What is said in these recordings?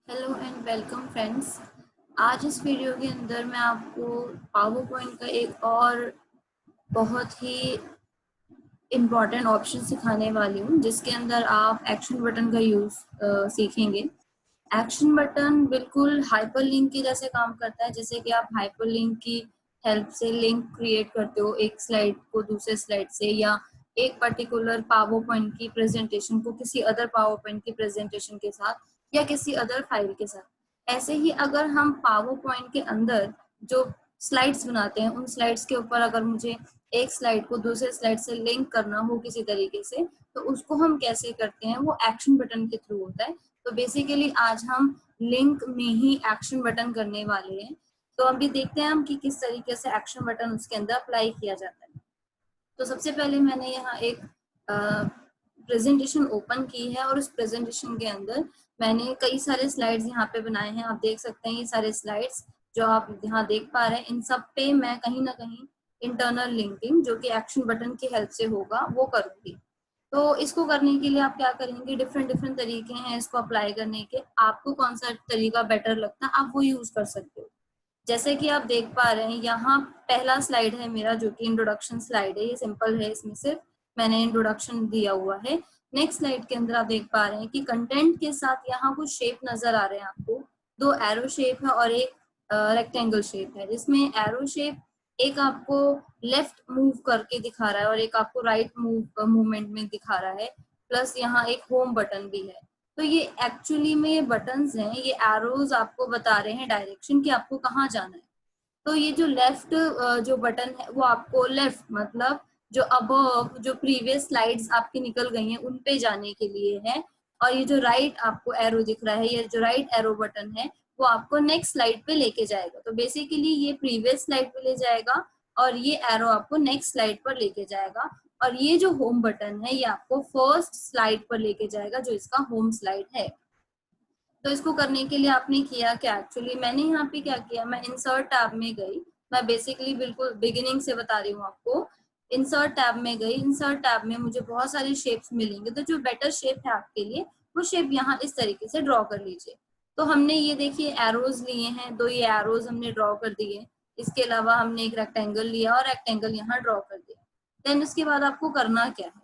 Hello and welcome friends. आज इस video के अंदर मैं आपको पावर पॉइंट का एक और बहुत ही इम्पॉर्टेंट ऑप्शन सिखाने वाली हूँ, जिसके अंदर आप एक्शन बटन का यूज सीखेंगे। एक्शन बटन बिल्कुल हाइपरलिंक के जैसे काम करता है। जैसे कि आप हाइपरलिंक की हेल्प से लिंक क्रिएट करते हो एक स्लाइड को दूसरे स्लाइड से, या एक पर्टिकुलर पावर पॉइंट की प्रेजेंटेशन को किसी अदर पावर पॉइंट की प्रेजेंटेशन के साथ, या किसी अदर फाइल के साथ। ऐसे ही अगर हम पावर पॉइंट के अंदर जो स्लाइड्स बनाते हैं, उन स्लाइड्स के ऊपर अगर मुझे एक स्लाइड को दूसरे स्लाइड से लिंक करना हो किसी तरीके से, तो उसको हम कैसे करते हैं, वो एक्शन बटन के थ्रू होता है। तो बेसिकली आज हम लिंक में ही एक्शन बटन करने वाले हैं। तो अभी देखते हैं हम कि किस तरीके से एक्शन बटन उसके अंदर अप्लाई किया जाता है। तो सबसे पहले मैंने यहाँ एक प्रेजेंटेशन ओपन की है, और उस प्रेजेंटेशन के अंदर मैंने कई सारे स्लाइड्स यहाँ पे बनाए हैं। आप देख सकते हैं ये सारे स्लाइड्स जो आप यहाँ देख पा रहे हैं, इन सब पे मैं कहीं ना कहीं इंटरनल लिंकिंग, जो कि एक्शन बटन की हेल्प से होगा, वो करूंगी। तो इसको करने के लिए आप क्या करेंगे, डिफरेंट डिफरेंट तरीके हैं इसको अप्लाई करने के। आपको कौन सा तरीका बेटर लगता है, आप वो यूज कर सकते हो। जैसे कि आप देख पा रहे हैं, यहाँ पहला स्लाइड है मेरा, जो कि इंट्रोडक्शन स्लाइड है। ये सिंपल है, इसमें सिर्फ मैंने इंट्रोडक्शन दिया हुआ है। नेक्स्ट स्लाइड के अंदर आप देख पा रहे हैं कि कंटेंट के साथ यहाँ कुछ शेप नजर आ रहे हैं आपको। दो एरो शेप है और एक रेक्टेंगल शेप है, जिसमें एरो शेप एक आपको लेफ्ट मूव करके दिखा रहा है और एक आपको राइट मूवमेंट में दिखा रहा है। प्लस यहाँ एक होम बटन भी है। तो ये एक्चुअली में ये बटन्स हैं, ये एरोज आपको बता रहे हैं डायरेक्शन कि आपको कहाँ जाना है। तो ये जो लेफ्ट जो बटन है, वो आपको लेफ्ट मतलब जो अबव जो प्रीवियस स्लाइड्स आपकी निकल गई हैं उन पे जाने के लिए है। और ये जो राइट आपको एरो दिख रहा है, ये जो राइट एरो बटन है, वो आपको नेक्स्ट स्लाइड पे लेके जाएगा। तो बेसिकली ये प्रीवियस स्लाइड पे ले जाएगा, और ये एरो आपको नेक्स्ट स्लाइड पर लेके जाएगा। और ये जो होम बटन है, ये आपको फर्स्ट स्लाइड पर लेके जाएगा, जो इसका होम स्लाइड है। तो इसको करने के लिए आपने किया क्या, एक्चुअली मैंने यहाँ पे क्या किया, मैं इंसर्ट टैब में गई। मैं बेसिकली बिल्कुल बिगिनिंग से बता रही हूँ आपको। इंसर्ट टैब में गई, इंसर्ट टैब में मुझे बहुत सारे शेप्स मिलेंगे। तो जो बेटर शेप है आपके लिए, वो शेप यहाँ इस तरीके से ड्रॉ कर लीजिए। तो हमने ये देखिए एरोज लिए हैं, दो ये एरोज हमने ड्रॉ कर दिए। इसके अलावा हमने एक रेक्टेंगल लिया और रेक्टेंगल यहाँ ड्रॉ कर दिया। देन उसके बाद आपको करना क्या है,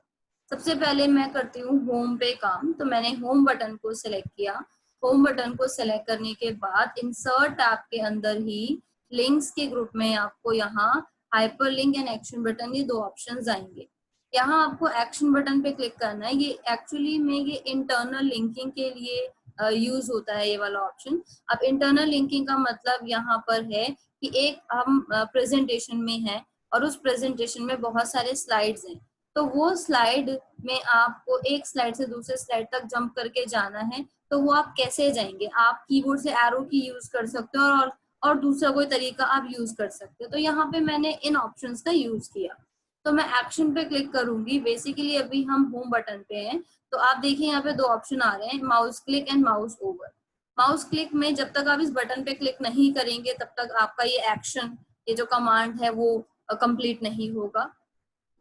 सबसे पहले मैं करती हूँ होम पे काम। तो मैंने होम बटन को सिलेक्ट किया। होम बटन को सेलेक्ट करने के बाद इंसर्ट टैब के अंदर ही लिंक्स के ग्रुप में आपको यहाँ hyper link and action button, ये दो ऑप्शंस आएंगे। यहाँ आपको एक्शन बटन पे क्लिक करना है। ये एक्चुअली में ये इंटरनल लिंकिंग के लिए यूज होता है, ये वाला ऑप्शन। अब इंटरनल लिंकिंग का मतलब यहाँ पर है कि एक हम प्रेजेंटेशन में है, और उस प्रेजेंटेशन में बहुत सारे स्लाइड्स हैं। तो वो स्लाइड में आपको एक स्लाइड से दूसरे स्लाइड तक जंप करके जाना है। तो वो आप कैसे जाएंगे, आप कीबोर्ड से एरो की यूज कर सकते हो, और दूसरा कोई तरीका आप यूज कर सकते हो। तो यहाँ पे मैंने इन ऑप्शंस का यूज किया। तो मैं एक्शन पे क्लिक करूंगी। बेसिकली अभी हम होम बटन पे हैं। तो आप देखिए यहाँ पे दो ऑप्शन आ रहे हैं, mouse click and mouse over. Mouse click में जब तक आप इस बटन पे क्लिक नहीं करेंगे, तब तक आपका ये एक्शन, ये जो कमांड है, वो कंप्लीट नहीं होगा।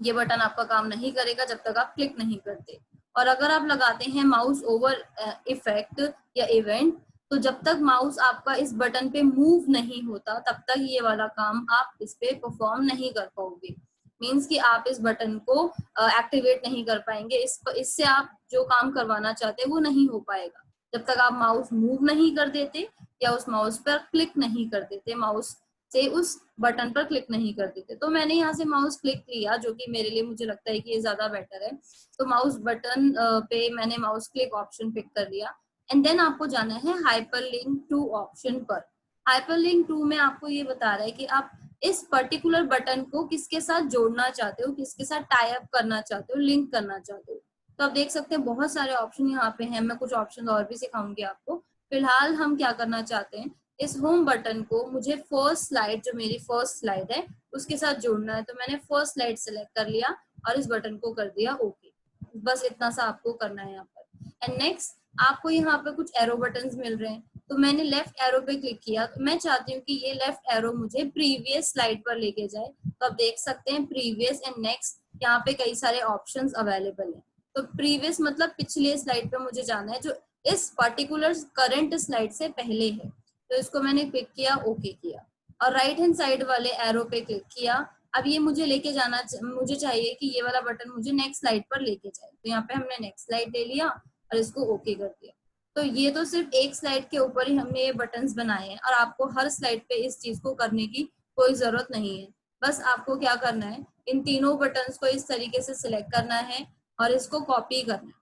ये बटन आपका काम नहीं करेगा जब तक आप क्लिक नहीं करते। और अगर आप लगाते हैं माउस ओवर इफेक्ट या इवेंट, तो जब तक माउस आपका इस बटन पे मूव नहीं होता, तब तक ये वाला काम आप इस पे परफॉर्म नहीं कर पाओगे। मीन्स कि आप इस बटन को एक्टिवेट नहीं कर पाएंगे। इससे आप जो काम करवाना चाहते हैं वो नहीं हो पाएगा जब तक आप माउस मूव नहीं कर देते, या उस माउस पर क्लिक नहीं कर देते, माउस से उस बटन पर क्लिक नहीं कर देते। तो मैंने यहाँ से माउस क्लिक लिया, जो कि मेरे लिए मुझे लगता है कि ये ज्यादा बेटर है। तो माउस बटन पे मैंने माउस क्लिक ऑप्शन पिक कर लिया। एंड देन आपको जाना है हाइपरलिंक टू ऑप्शन पर। हाइपरलिंक टू में आपको ये बता रहा है कि आप इस पर्टिकुलर बटन को किसके साथ जोड़ना चाहते हो, किसके साथ टाई अप करना चाहते हो, लिंक करना चाहते हो। तो आप देख सकते हैं बहुत सारे ऑप्शन यहाँ पे हैं। मैं कुछ ऑप्शन और भी सिखाऊंगी आपको। फिलहाल हम क्या करना चाहते हैं, इस होम बटन को मुझे फर्स्ट स्लाइड, जो मेरी फर्स्ट स्लाइड है, उसके साथ जोड़ना है। तो मैंने फर्स्ट स्लाइड सेलेक्ट कर लिया और इस बटन को कर दिया ओके। बस इतना सा आपको करना है यहाँ पर। एंड नेक्स्ट आपको यहाँ पे कुछ एरो बटन्स मिल रहे हैं। तो मैंने लेफ्ट एरो पे क्लिक किया। तो मैं चाहती हूँ कि ये लेफ्ट एरो मुझे प्रीवियस स्लाइड पर लेके जाए। तो आप देख सकते हैं प्रीवियस एंड नेक्स्ट, यहाँ पे कई सारे ऑप्शंस अवेलेबल हैं। तो प्रीवियस मतलब पिछले स्लाइड पे मुझे जाना है, जो इस पर्टिकुलर करंट स्लाइड से पहले है। तो इसको मैंने क्लिक किया, ओके किया, और राइट हैंड साइड वाले एरो पे क्लिक किया। अब ये मुझे लेके जाना, मुझे चाहिए कि ये वाला बटन मुझे नेक्स्ट स्लाइड पर लेके जाए, तो यहाँ पे हमने नेक्स्ट स्लाइड ले लिया और इसको ओके कर दिया। तो ये तो सिर्फ एक स्लाइड के ऊपर ही हमने ये बटन्स बनाए हैं, और आपको हर स्लाइड पे इस चीज को करने की कोई जरूरत नहीं है। बस आपको क्या करना है, इन तीनों बटन्स को इस तरीके से सिलेक्ट करना है और इसको कॉपी करना है।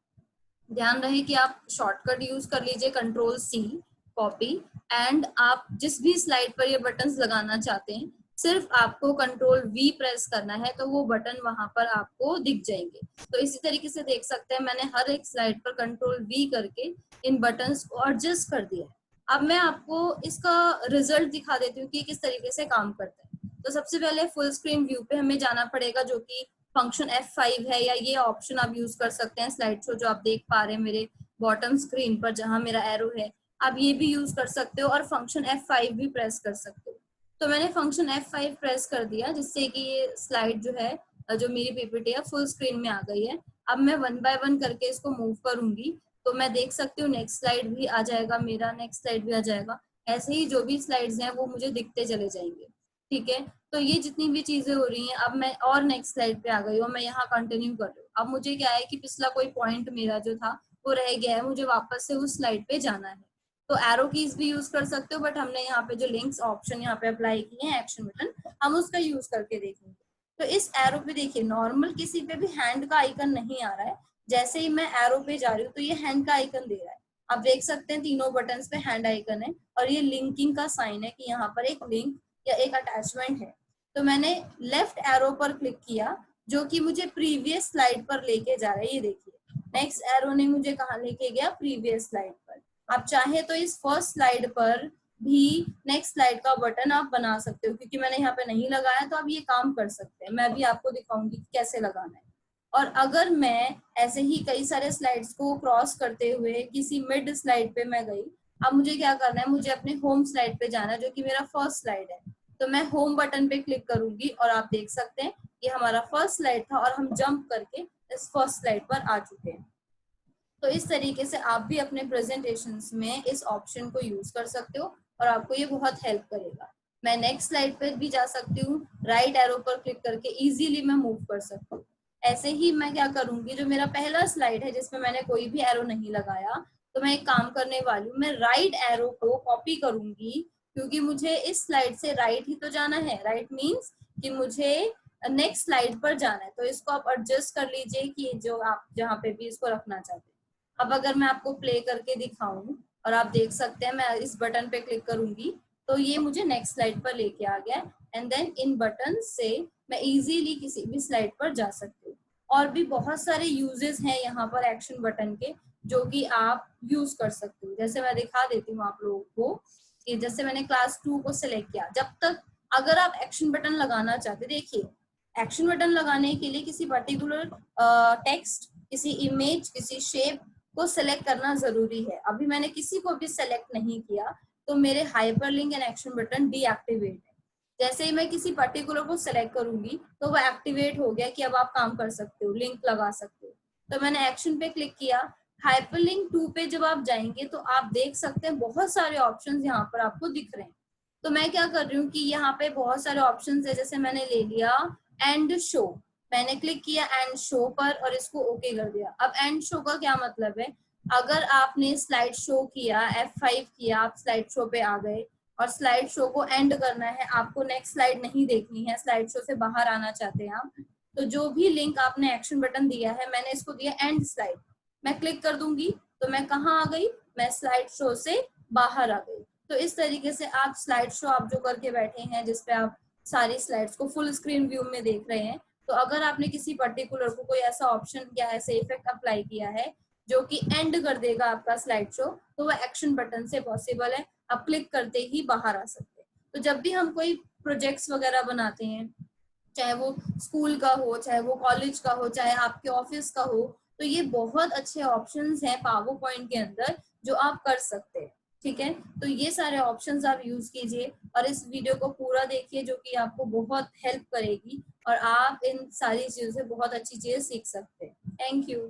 ध्यान रहे कि आप शॉर्टकट यूज कर लीजिए, कंट्रोल सी, कॉपी, एंड आप जिस भी स्लाइड पर ये बटन्स लगाना चाहते हैं सिर्फ आपको कंट्रोल वी प्रेस करना है, तो वो बटन वहां पर आपको दिख जाएंगे। तो इसी तरीके से देख सकते हैं मैंने हर एक स्लाइड पर कंट्रोल वी करके इन बटन्स को एडजस्ट कर दिया है। अब मैं आपको इसका रिजल्ट दिखा देती हूँ कि किस तरीके से काम करता है। तो सबसे पहले फुल स्क्रीन व्यू पे हमें जाना पड़ेगा, जो कि फंक्शन F5 है, या ये ऑप्शन आप यूज कर सकते हैं स्लाइड शो जो आप देख पा रहे हैं मेरे बॉटम स्क्रीन पर जहां मेरा एरो है, आप ये भी यूज कर सकते हो, और फंक्शन F5 भी प्रेस कर सकते हो। तो मैंने फंक्शन F5 प्रेस कर दिया, जिससे कि ये स्लाइड जो है, जो मेरी पीपीटी है, फुल स्क्रीन में आ गई है। अब मैं 1 बाय 1 करके इसको मूव करूंगी, तो मैं देख सकती हूँ नेक्स्ट स्लाइड भी आ जाएगा मेरा, नेक्स्ट स्लाइड भी आ जाएगा। ऐसे ही जो भी स्लाइड्स हैं वो मुझे दिखते चले जाएंगे। ठीक है, तो ये जितनी भी चीजें हो रही हैं, अब मैं और नेक्स्ट स्लाइड पे आ गई हूँ, मैं यहाँ कंटिन्यू कर रही हूँ। अब मुझे क्या है कि पिछला कोई पॉइंट मेरा जो था वो रह गया है, मुझे वापस से उस स्लाइड पे जाना है। तो एरो कीज भी यूज कर सकते हो, बट हमने यहाँ पे जो लिंक्स ऑप्शन यहाँ पे अप्लाई किए हैं, एक्शन बटन, हम उसका यूज करके देखेंगे। तो इस एरो पे देखिए, नॉर्मल किसी पे भी हैंड का आइकन नहीं आ रहा है, जैसे ही मैं एरो पे जा रही हूँ तो ये हैंड का आइकन दे रहा है। आप देख सकते हैं तीनों बटन पे हैंड आइकन है, और ये लिंकिंग का साइन है कि यहाँ पर एक लिंक या एक अटैचमेंट है। तो मैंने लेफ्ट एरो पर क्लिक किया, जो कि मुझे प्रीवियस स्लाइड पर लेके जा रहा है। ये देखिए नेक्स्ट एरो ने मुझे कहाँ लेके गया, प्रीवियस स्लाइड पर। आप चाहे तो इस फर्स्ट स्लाइड पर भी नेक्स्ट स्लाइड का बटन आप बना सकते हो, क्योंकि मैंने यहाँ पे नहीं लगाया, तो आप ये काम कर सकते हैं। मैं भी आपको दिखाऊंगी कैसे लगाना है। और अगर मैं ऐसे ही कई सारे स्लाइड्स को क्रॉस करते हुए किसी मिड स्लाइड पे मैं गई, अब मुझे क्या करना है, मुझे अपने होम स्लाइड पे जाना है, जो कि मेरा फर्स्ट स्लाइड है। तो मैं होम बटन पे क्लिक करूंगी, और आप देख सकते हैं ये हमारा फर्स्ट स्लाइड था, और हम जंप करके इस फर्स्ट स्लाइड पर आ चुके हैं। तो इस तरीके से आप भी अपने प्रेजेंटेशंस में इस ऑप्शन को यूज कर सकते हो, और आपको ये बहुत हेल्प करेगा। मैं नेक्स्ट स्लाइड पर भी जा सकती हूँ, राइट एरो पर क्लिक करके इजीली मैं मूव कर सकती हूँ। ऐसे ही मैं क्या करूंगी, जो मेरा पहला स्लाइड है जिसमें मैंने कोई भी एरो नहीं लगाया, तो मैं एक काम करने वाली हूँ, मैं राइट एरो को कॉपी करूंगी, क्योंकि मुझे इस स्लाइड से राइट ही तो जाना है। राइट मीन्स कि मुझे नेक्स्ट स्लाइड पर जाना है। तो इसको आप एडजस्ट कर लीजिए कि जो आप जहाँ पे भी इसको रखना चाहते हैं। अब अगर मैं आपको प्ले करके दिखाऊं, और आप देख सकते हैं मैं इस बटन पे क्लिक करूंगी, तो ये मुझे नेक्स्ट स्लाइड पर लेके आ गया, एंड देन इन बटन से मैं इजीली किसी भी स्लाइड पर जा सकती हूँ। और भी बहुत सारे यूजेस हैं यहाँ पर एक्शन बटन के, जो कि आप यूज कर सकते हो। जैसे मैं दिखा देती हूँ आप लोगों को कि जैसे मैंने क्लास 2 को सिलेक्ट किया, जब तक अगर आप एक्शन बटन लगाना चाहते, देखिए एक्शन बटन लगाने के लिए किसी पर्टिकुलर टेक्स्ट, किसी इमेज, किसी शेप को सिलेक्ट करना जरूरी है। अभी मैंने किसी को भी सिलेक्ट नहीं किया, तो मेरे hyperlink and action button deactivate है। जैसे ही मैं किसी पर्टिकुलर को सिलेक्ट करूंगी, तो वो एक्टिवेट हो गया कि अब आप काम कर सकते हो, लिंक लगा सकते हो। तो मैंने एक्शन पे क्लिक किया। हाइपरलिंक 2 पे जब आप जाएंगे, तो आप देख सकते हैं बहुत सारे ऑप्शंस यहाँ पर आपको दिख रहे हैं। तो मैं क्या कर रही हूँ कि यहाँ पे बहुत सारे ऑप्शंस है, जैसे मैंने ले लिया एंड शो, मैंने क्लिक किया एंड शो पर, और इसको ओके कर दिया। अब एंड शो का क्या मतलब है, अगर आपने स्लाइड शो किया, F5 किया, आप स्लाइड शो पे आ गए, और स्लाइड शो को एंड करना है, आपको नेक्स्ट स्लाइड नहीं देखनी है, स्लाइड शो से बाहर आना चाहते हैं आप, तो जो भी लिंक आपने एक्शन बटन दिया है, मैंने इसको दिया एंड स्लाइड, मैं क्लिक कर दूंगी, तो मैं कहाँ आ गई, मैं स्लाइड शो से बाहर आ गई। तो इस तरीके से आप स्लाइड शो आप जो करके बैठे हैं, जिसपे आप सारी स्लाइड्स को फुल स्क्रीन व्यू में देख रहे हैं, तो अगर आपने किसी पर्टिकुलर को कोई ऐसा ऑप्शन या ऐसे इफेक्ट अप्लाई किया है जो कि एंड कर देगा आपका स्लाइड शो, तो वह एक्शन बटन से पॉसिबल है, आप क्लिक करते ही बाहर आ सकते हैं। तो जब भी हम कोई प्रोजेक्ट्स वगैरह बनाते हैं, चाहे वो स्कूल का हो, चाहे वो कॉलेज का हो, चाहे आपके ऑफिस का हो, तो ये बहुत अच्छे ऑप्शंस हैं पावर पॉइंट के अंदर जो आप कर सकते हैं। ठीक है, तो ये सारे ऑप्शंस आप यूज कीजिए, और इस वीडियो को पूरा देखिए, जो कि आपको बहुत हेल्प करेगी, और आप इन सारी चीजों से बहुत अच्छी चीजें सीख सकते हैं। Thank you.